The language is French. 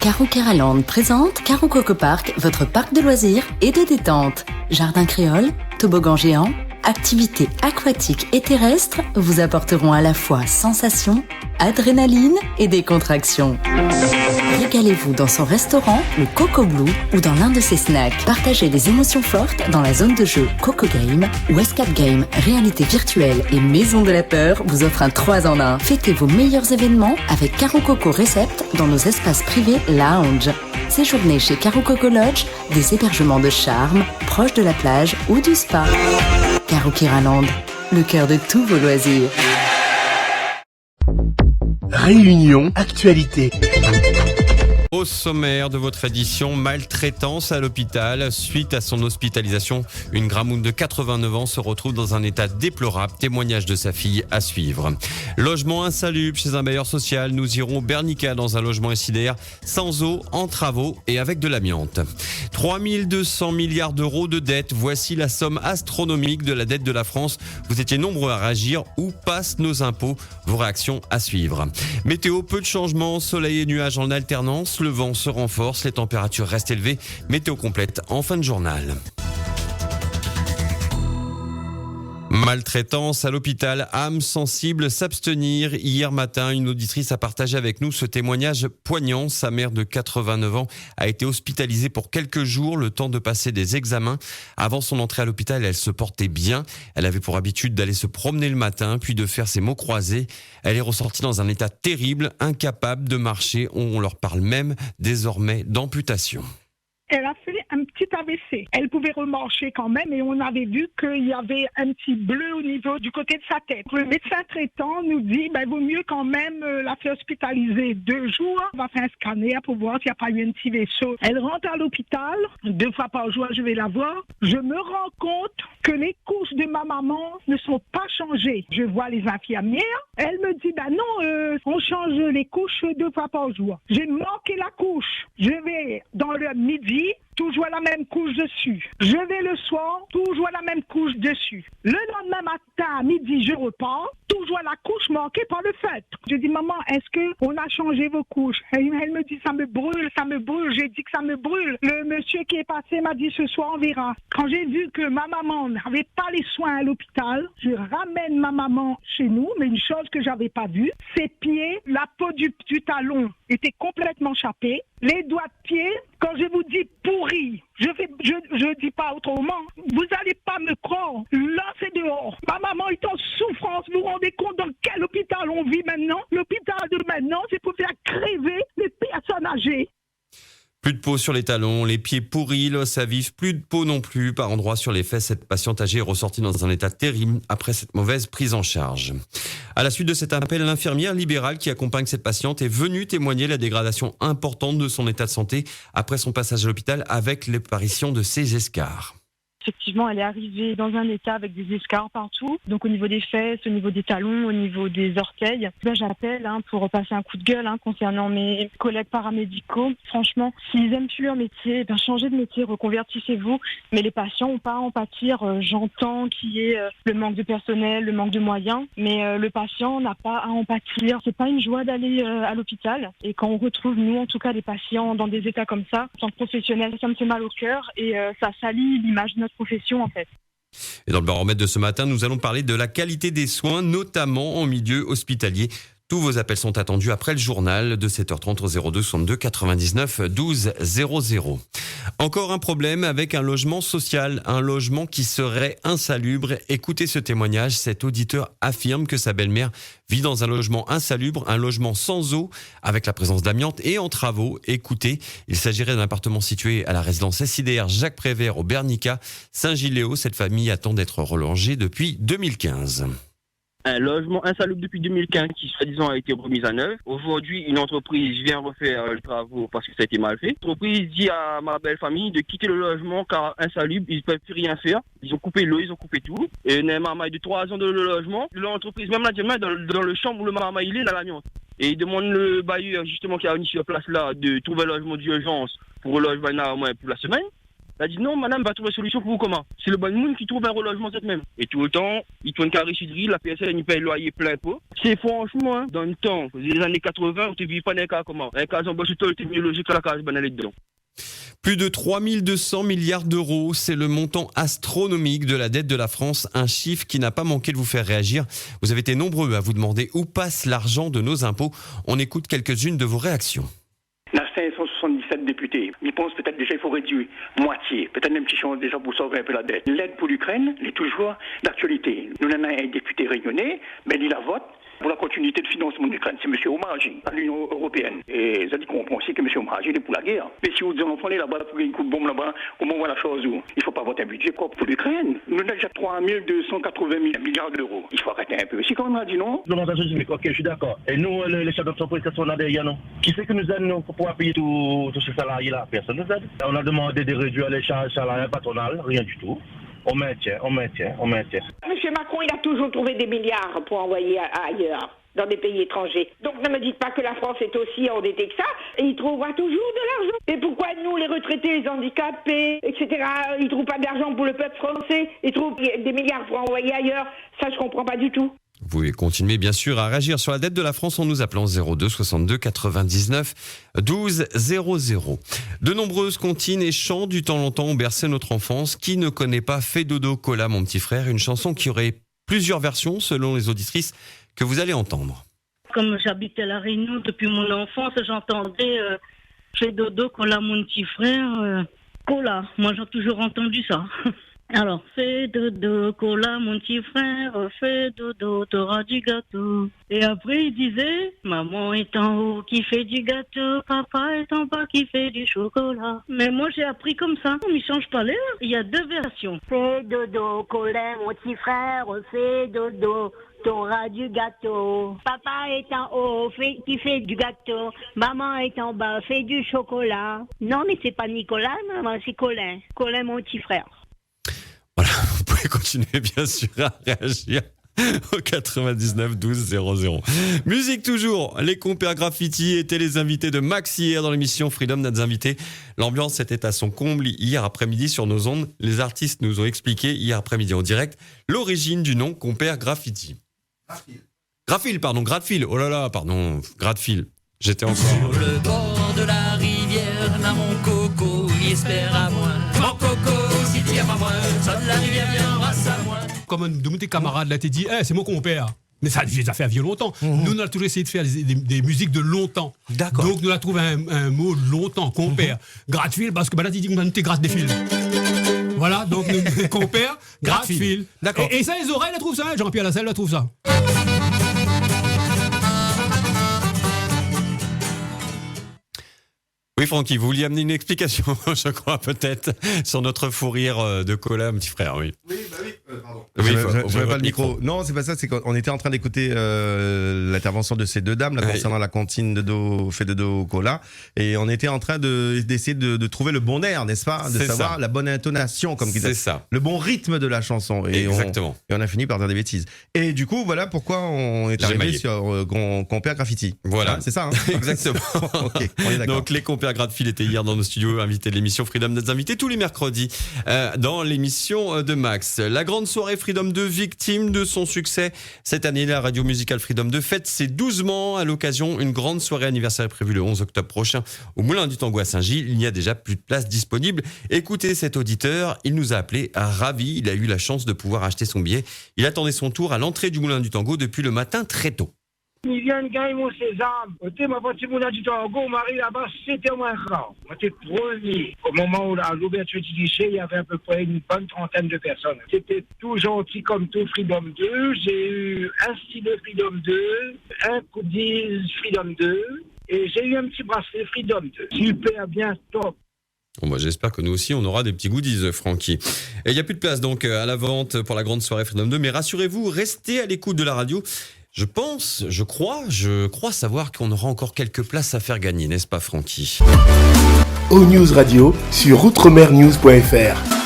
Caro Keraland présente Caro Coco Park, votre parc de loisirs et de détente. Jardin créole, toboggan géant, activités aquatiques et terrestres vous apporteront à la fois sensations, adrénaline et décontraction. Régalez-vous dans son restaurant, le Coco Blue, ou dans l'un de ses snacks. Partagez des émotions fortes dans la zone de jeu Coco Game, où Escape Game, réalité virtuelle et maison de la peur vous offre un 3 en 1. Fêtez vos meilleurs événements avec Caro Coco Recept dans nos espaces privés lounge. Séjournez chez Caro Coco Lodge, des hébergements de charme, proches de la plage ou du spa. Caro Keraland, le cœur de tous vos loisirs. Réunion Actualité. Au sommaire de votre édition, maltraitance à l'hôpital. Suite à son hospitalisation, une gramoune de 89 ans se retrouve dans un état déplorable. Témoignage de sa fille à suivre. Logement insalubre chez un bailleur social. Nous irons au Bernica dans un logement SIDR sans eau, en travaux et avec de l'amiante. 3200 milliards d'euros de dette. Voici la somme astronomique de la dette de la France. Vous étiez nombreux à réagir. Où passent nos impôts? Vos réactions à suivre. Météo, peu de changements. Soleil et nuages en alternance. Le vent se renforce, les températures restent élevées. Météo complète en fin de journal. Maltraitance à l'hôpital, âme sensible, s'abstenir. Hier matin, une auditrice a partagé avec nous ce témoignage poignant. Sa mère de 89 ans a été hospitalisée pour quelques jours, le temps de passer des examens. Avant son entrée à l'hôpital, elle se portait bien. Elle avait pour habitude d'aller se promener le matin, puis de faire ses mots croisés. Elle est ressortie dans un état terrible, incapable de marcher. On leur parle même désormais d'amputation. Elle a fait un petit AVC. Elle pouvait remarcher quand même et on avait vu qu'il y avait un petit bleu au niveau du côté de sa tête. Le médecin traitant nous dit vaut mieux quand même la faire hospitaliser 2 jours. On va faire un scanner pour voir s'il n'y a pas eu un petit vaisseau. Elle rentre à l'hôpital. 2 fois par jour, je vais la voir. Je me rends compte que les couches de ma maman ne sont pas changées. Je vois les infirmières. Elle me dit non, on change les couches 2 fois par jour. J'ai manqué la couche. Je vais dans le midi. Toujours la même couche dessus. Je vais le soir, toujours la même couche dessus. Le lendemain matin, à midi, je repars, toujours la couche manquée par le feutre. Je dis, maman, est-ce qu'on a changé vos couches? Elle me dit, ça me brûle, ça me brûle. J'ai dit que ça me brûle. Le monsieur qui est passé m'a dit, ce soir, on verra. Quand j'ai vu que ma maman n'avait pas les soins à l'hôpital, je ramène ma maman chez nous, mais une chose que j'avais pas vue, ses pieds, la peau du talon était complètement chapée. Les doigts de pied, quand je vous dis pourri, je dis pas autrement, vous allez pas me croire, là c'est dehors. Ma maman est en souffrance, vous vous rendez compte dans quel hôpital on vit maintenant? L'hôpital de maintenant, c'est pour faire crever les personnes âgées. Plus de peau sur les talons, les pieds pourris, l'os à vif, plus de peau non plus. Par endroits sur les fesses, cette patiente âgée est ressortie dans un état terrible après cette mauvaise prise en charge. À la suite de cet appel, l'infirmière libérale qui accompagne cette patiente est venue témoigner la dégradation importante de son état de santé après son passage à l'hôpital avec l'apparition de ces escarres. Effectivement, elle est arrivée dans un état avec des escarres partout, donc au niveau des fesses, au niveau des talons, au niveau des orteils. J'appelle pour passer un coup de gueule concernant mes collègues paramédicaux. Franchement, s'ils aiment plus leur métier, changez de métier, reconvertissez-vous. Mais les patients n'ont pas à en pâtir. J'entends qu'il y ait le manque de personnel, le manque de moyens, mais le patient n'a pas à en pâtir. C'est pas une joie d'aller à l'hôpital. Et quand on retrouve, nous en tout cas, des patients dans des états comme ça, en tant que professionnel, ça me fait mal au cœur et ça salit l'image de notre profession en fait. Et dans le baromètre de ce matin, nous allons parler de la qualité des soins, notamment en milieu hospitalier. Tous vos appels sont attendus après le journal de 7h30 au 02 62 99 12 00. Encore un problème avec un logement social, un logement qui serait insalubre. Écoutez ce témoignage, cet auditeur affirme que sa belle-mère vit dans un logement insalubre, un logement sans eau, avec la présence d'amiante et en travaux. Écoutez, il s'agirait d'un appartement situé à la résidence SIDR Jacques Prévert au Bernica, Saint-Gilles-Léo. Cette famille attend d'être relogée depuis 2015. Un logement insalubre depuis 2015 qui, soi-disant, a été remis à neuf. Aujourd'hui, une entreprise vient refaire les travaux parce que ça a été mal fait. L'entreprise dit à ma belle famille de quitter le logement car insalubre, ils ne peuvent plus rien faire. Ils ont coupé l'eau, ils ont coupé tout. Et une maman de 3 ans de le logement, l'entreprise, même là, dans le chambre où le maman il est, il a l'amiante. Et il demande le bailleur, justement, qui a mis sur place là, de trouver un logement d'urgence pour le logement pour la semaine. Elle a dit non, madame va trouver solution pour vous comment? C'est le bon monde qui trouve un relogement cette même. Et tout le temps, il tourne carré Sudry, la PSL, il paye le loyer plein pot. C'est franchement, dans le temps, les années 80, on ne vit pas dans les cas comment? Un cas en bas, c'est mieux logique que la case banale dedans. Plus de 3200 milliards d'euros, c'est le montant astronomique de la dette de la France, un chiffre qui n'a pas manqué de vous faire réagir. Vous avez été nombreux à vous demander où passe l'argent de nos impôts. On écoute quelques-unes de vos réactions. On a 577 députés. Ils pensent peut-être déjà qu'il faut réduire moitié, peut-être même qu'ils changent déjà pour sauver un peu la dette. L'aide pour l'Ukraine, elle est toujours d'actualité. Nous en avons un député réunionnais, mais il la vote pour la continuité de financement de l'Ukraine. C'est M. Omarjee, à l'Union européenne. Et ça dit qu'on comprend aussi que M. Omarjee est pour la guerre. Mais si vous dites enfants là-bas pour une coupe de bombe là-bas, comment on voit la chose où il ne faut pas voter un budget propre pour l'Ukraine. Nous avons déjà 3 280 milliards d'euros. Il faut arrêter un peu. Si quand on a dit non. Ok, je suis d'accord. Et nous, les chefs d'entreprise, qu'est-ce qu'on a derrière nous? Qui c'est que nous aide pour pouvoir payer tous ces salariés-là? Personne nous aide. On a demandé de réduire les charges salariales patronales, rien du tout. On maintient. Monsieur Macron, il a toujours trouvé des milliards pour envoyer ailleurs, dans des pays étrangers. Donc ne me dites pas que la France est aussi endettée que ça, et il trouvera toujours de l'argent. Et pourquoi nous, les retraités, les handicapés, etc., ils ne trouvent pas d'argent pour le peuple français, ils trouvent des milliards pour envoyer ailleurs? Ça, je ne comprends pas du tout. Vous pouvez continuer bien sûr à réagir sur la dette de la France en nous appelant 02 62 99 12 00. De nombreuses comptines et chants du temps longtemps ont bercé notre enfance. Qui ne connaît pas Fais dodo cola mon petit frère, une chanson qui aurait plusieurs versions selon les auditrices que vous allez entendre. Comme j'habitais à La Réunion depuis mon enfance, j'entendais Fais dodo cola mon petit frère, cola. Moi j'ai toujours entendu ça. Alors, fais dodo, cola, mon petit frère, fais dodo, t'auras du gâteau. Et après, il disait, maman est en haut qui fait du gâteau, papa est en bas qui fait du chocolat. Mais moi, j'ai appris comme ça. On ne change pas l'air. Il y a deux versions. Fais dodo, cola, mon petit frère, fais dodo, t'auras du gâteau. Papa est en haut, qui fait du gâteau. Maman est en bas, fait du chocolat. Non, mais c'est pas Nicolas, maman, c'est Colin. Colin, mon petit frère. Voilà, vous pouvez continuer bien sûr à réagir au 99 12 00. Musique toujours, les compères graffiti étaient les invités de Max hier dans l'émission Freedom Notre Invité. L'ambiance était à son comble hier après-midi sur nos ondes. Les artistes nous ont expliqué hier après-midi en direct l'origine du nom compère graffiti. Gratte-fil, oh là là, pardon, Gratte-fil. J'étais encore... Sur le bord de la rivière, là mon coco, il espère à moi. Mon coco, si tu as moins, ça de la rivière viendra à moi. Comme un de tes camarades là, t'es dit, c'est mon compère. Mais ça a fait vieux longtemps. Nous, on a toujours essayé de faire des musiques de longtemps. D'accord. Donc, nous avons trouvé un mot de longtemps, compère. Gratte-fil, parce que là, tu dis qu'on a tes gratte des fils. Voilà, donc, compère, gratte-fil. D'accord. Et ça, les oreilles, elles trouvent ça. Jean-Pierre Lassalle, elles trouvent ça. Oui, Francky, vous vouliez amener une explication, je crois, peut-être, sur notre fou rire de cola, mon petit frère, oui. Oui, pardon. Oui, je n'avais pas le micro. Non, c'est pas ça, c'est qu'on était en train d'écouter l'intervention de ces deux dames, là, concernant la cantine de dos, fait de dos cola, et on était en train d'essayer de trouver le bon air, n'est-ce pas? De savoir ça. La bonne intonation, comme qu'ils disent. C'est ça. Le bon rythme de la chanson. Et exactement. On a fini par dire des bêtises. Et du coup, voilà pourquoi on est arrivé sur Compère Graffiti. Voilà. Ah, c'est ça, hein? Exactement. Ok, on est d'accord. Donc, les compères Gratte-fil était hier dans nos studios, invité de l'émission Freedom Notre Invité tous les mercredis dans l'émission de Max. La grande soirée Freedom 2, victime de son succès. Cette année, la radio musicale Freedom 2 fête ses 12 ans. À l'occasion, une grande soirée anniversaire est prévue le 11 octobre prochain au Moulin du Tango à Saint-Gilles. Il n'y a déjà plus de place disponible. Écoutez cet auditeur, il nous a appelé ravi. Il a eu la chance de pouvoir acheter son billet. Il attendait son tour à l'entrée du Moulin du Tango depuis le matin très tôt. Ils viennent gagner mon sésame. Ma partie Moulin du Tango, Marie là-bas, c'était moins grand. J'étais premier. Au moment où, à l'ouverture du guichet, il y avait à peu près une bonne trentaine de personnes. C'était tout gentil comme tout Freedom 2. J'ai eu un stylo Freedom 2, un goodies Freedom 2, et j'ai eu un petit bracelet Freedom 2. Super bien, top. Bon bah j'espère que nous aussi on aura des petits goodies, Francky. Et il n'y a plus de place donc à la vente pour la grande soirée Freedom 2, mais rassurez-vous, restez à l'écoute de la radio. Je crois savoir qu'on aura encore quelques places à faire gagner, n'est-ce pas, Francky? O-News Radio sur outremernews.fr.